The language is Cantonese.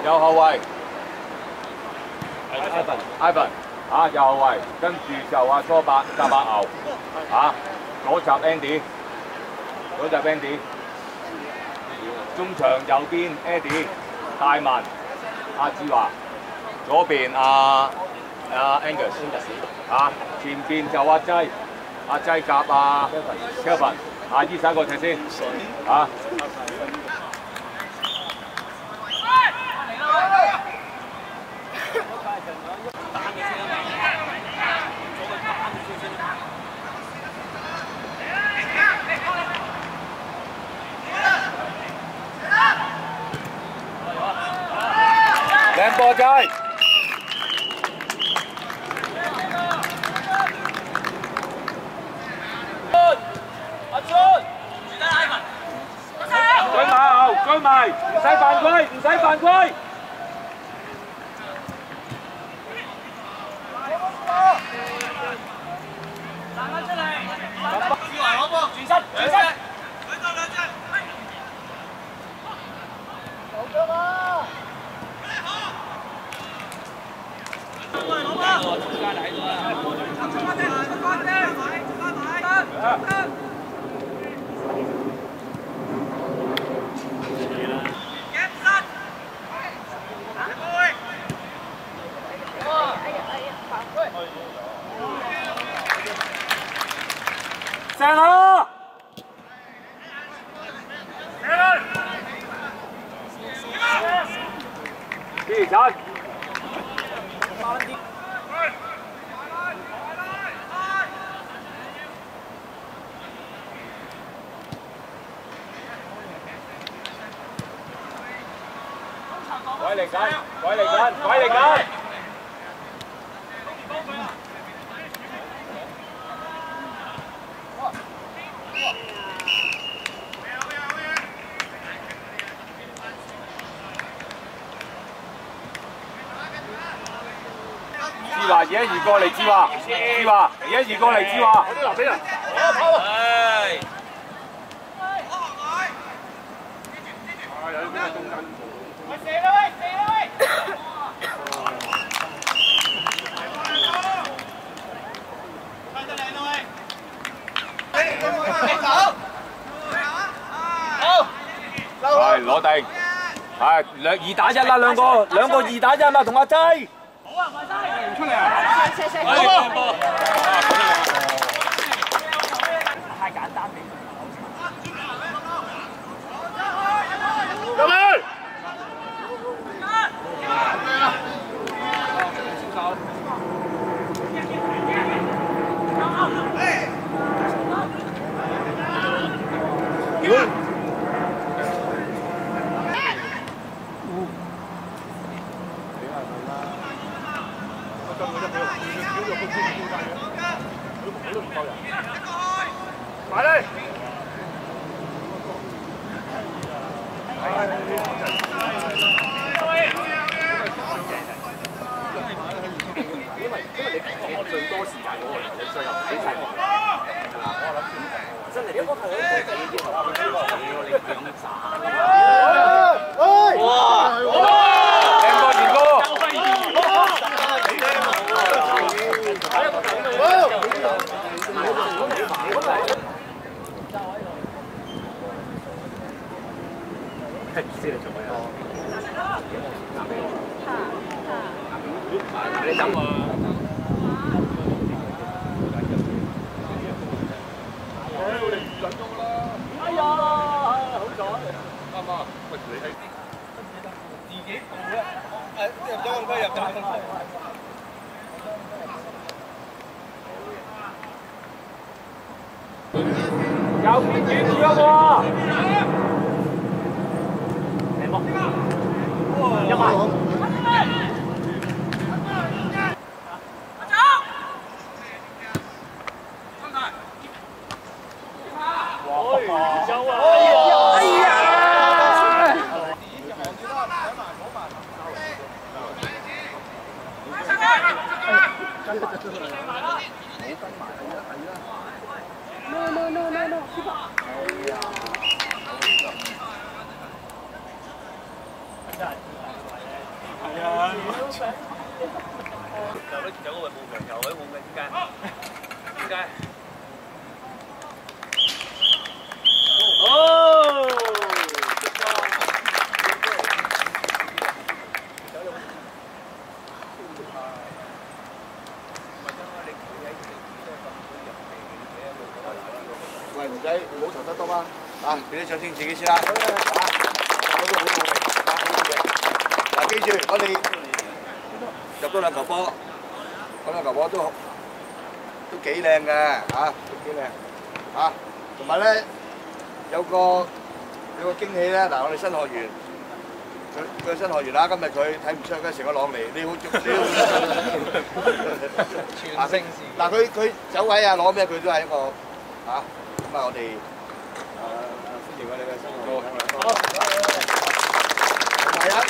右後衞 Ivan 啊，右後衞，跟住就阿蘇伯夾阿牛啊，左閘 Andy， 左閘 Andy， 中場右邊 Eddie， 大文阿志華，左邊阿 Angus 啊，前邊就阿劑夾阿 Kevin， 啊醫生過踢先啊。靚波仔！阿俊，追埋，追埋，唔使犯規，唔使犯規。彈返出嚟，志華攞波，轉身，轉身。好腳啊！中間喺度啊！上啦！繼續。鬼嚟緊，鬼嚟緊，鬼嚟緊！志華而家移過嚟，志華而家移過嚟，志華。留俾人。射啦喂！射啦喂！睇得靚啦喂！走！好！係攞定，係2打1啦，兩個2打1嘛，同阿劑。好啊，快啲！出嚟啊！太簡單俾佢。入去！埋嚟！因為你最多時間嗰個人，你最後俾齊我諗住真係一個係你兩盞。靚哥二哥。知你做咩啊？你等我。我哋2分鐘啦。哎呀，好彩。啱唔啱？喂，你係自己報咧？入咗咁多入咗。右邊轉咗喎。一百。No. 係啊。有個位冇強，有位冇嘅，點解？點解？哦！喂，唔使唔好投得多啊！啊，俾啲掌聲自己先啦。啊，嗰個好努力，啊，好努力。嗱，記住，我哋入多兩球波，嗰兩球波都幾靚嘅，嚇，都幾靚，嚇。同埋咧，有個驚喜咧，嗱，我哋新學員，佢係新學員啦，今日佢睇唔出佢成個朗尼，你好，全盛時。嗱，佢走位啊，攞咩佢都係一個嚇。咁啊，我哋歡迎我哋嘅新學員。同埋有一